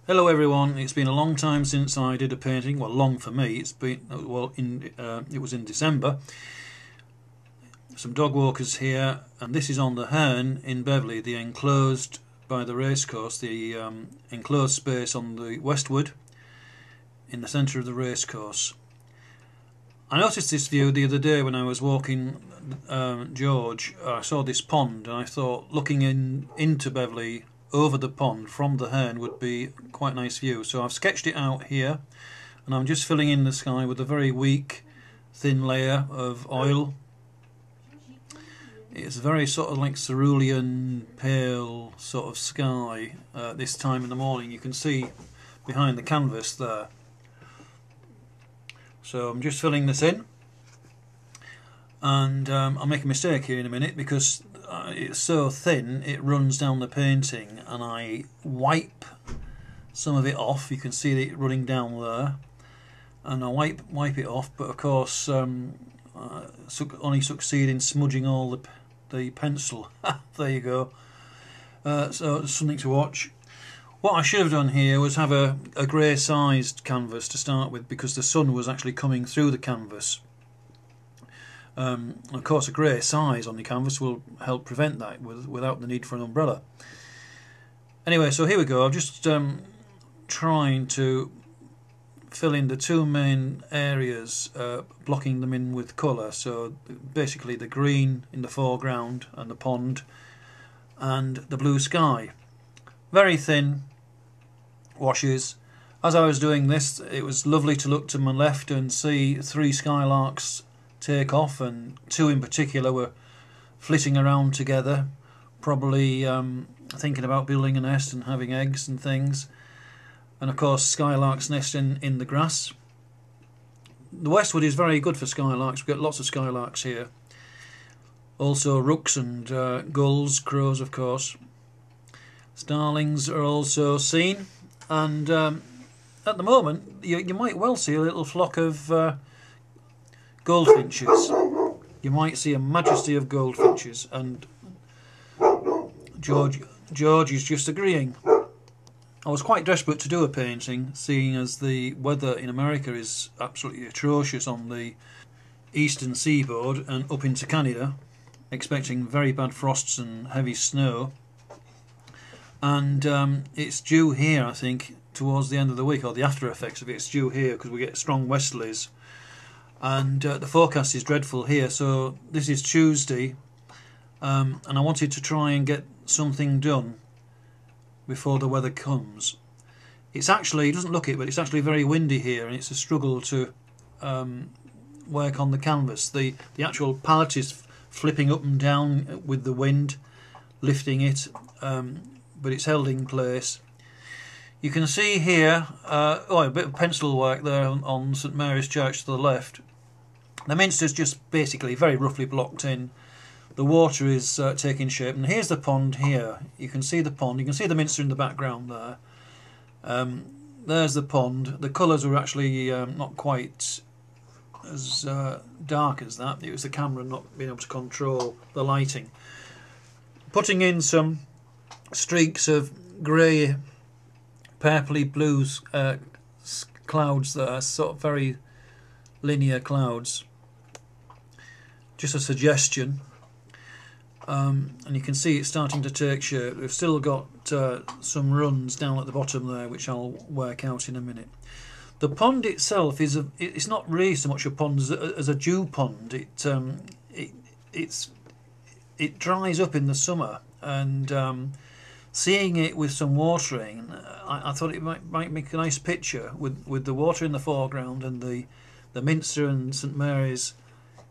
Hello everyone, it's been a long time since I did a painting. Well, long for me. It was in December. Some dog walkers here, and this is on the Herne in Beverley, the enclosed by the racecourse, the enclosed space on the westward in the centre of the racecourse. I noticed this view the other day when I was walking George. I saw this pond and I thought looking into Beverley over the pond from the Herne would be quite a nice view. So I've sketched it out here and I'm just filling in the sky with a very weak thin layer of oil. It's very sort of like cerulean pale sort of sky this time in the morning. You can see behind the canvas there. So I'm just filling this in, and I'll make a mistake here in a minute because it's so thin it runs down the painting, and I wipe some of it off. You can see it running down there, and I wipe it off, but of course only succeed in smudging all the pencil. There you go. So it's something to watch. What I should have done here was have a grey sized canvas to start with, because the sun was actually coming through the canvas. Of course a grey size on the canvas will help prevent that without the need for an umbrella. Anyway, so here we go. I'm just trying to fill in the two main areas, blocking them in with colour. So basically the green in the foreground and the pond, and the blue sky. Very thin washes. As I was doing this, it was lovely to look to my left and see three skylarks take off, and two in particular were flitting around together, probably thinking about building a nest and having eggs and things. And of course skylarks nest in the grass. The westwood is very good for skylarks. We get lots of skylarks here. Also rooks and gulls, crows of course. Starlings are also seen, and at the moment you might well see a little flock of goldfinches. You might see a majesty of goldfinches, and George is just agreeing. I was quite desperate to do a painting, seeing as the weather in America is absolutely atrocious on the eastern seaboard and up into Canada, expecting very bad frosts and heavy snow. And it's due here, I think, towards the end of the week, or the after effects of it's due here, because we get strong westerlies, and the forecast is dreadful here. So this is Tuesday, and I wanted to try and get something done before the weather comes. It's actually, it doesn't look it, but it's actually very windy here, and it's a struggle to work on the canvas. The actual palette is flipping up and down with the wind, lifting it. But it's held in place. You can see here a bit of pencil work there on St.Mary's church to the left. The minster's just basically very roughly blocked in. The water is taking shape, and here's the pond here. You can see the pond, you can see the minster in the background there. There's the pond. The colours were actually not quite as dark as that. It was the camera not being able to control the lighting. Putting in some streaks of grey, purpley blues clouds that are sort of very linear clouds. Just a suggestion. And you can see it's starting to take shape. We've still got some runs down at the bottom there, which I'll work out in a minute. The pond itself it's not really so much a pond as a dew pond. It dries up in the summer, and seeing it with some watering, I thought it might make a nice picture with the water in the foreground and the minster and St. Mary's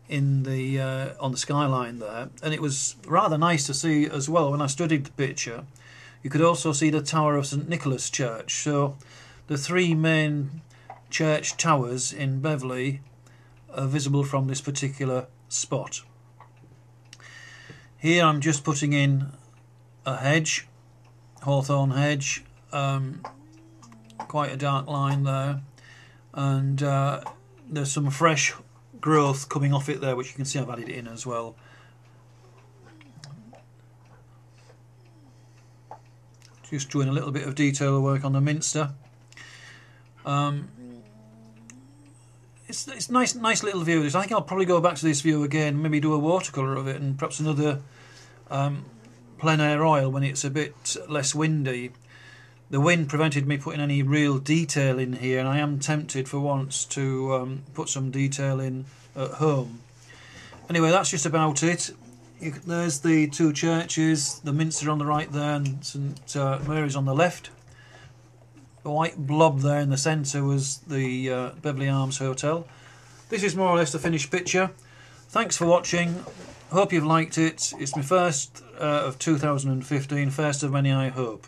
in the on the skyline there. And it was rather nice to see as well when I studied the picture. You could also see the tower of St. Nicholas Church. So the three main church towers in Beverley are visible from this particular spot. Here I'm just putting in a hedge, hawthorn hedge, quite a dark line there, and there's some fresh growth coming off it there, which you can see I've added in as well. just doing a little bit of detail work on the minster. It's nice little view. I think I'll probably go back to this view again, maybe do a watercolour of it, and perhaps another plein air oil when it's a bit less windy. The wind prevented me putting any real detail in here, and I am tempted for once to put some detail in at home. Anyway, that's just about it. There's the two churches, the minster on the right there and St. Mary's on the left. The white blob there in the centre was the Beverley Arms Hotel. This is more or less the finished picture. Thanks for watching. Hope you've liked it. It's my first of 2015, first of many I hope.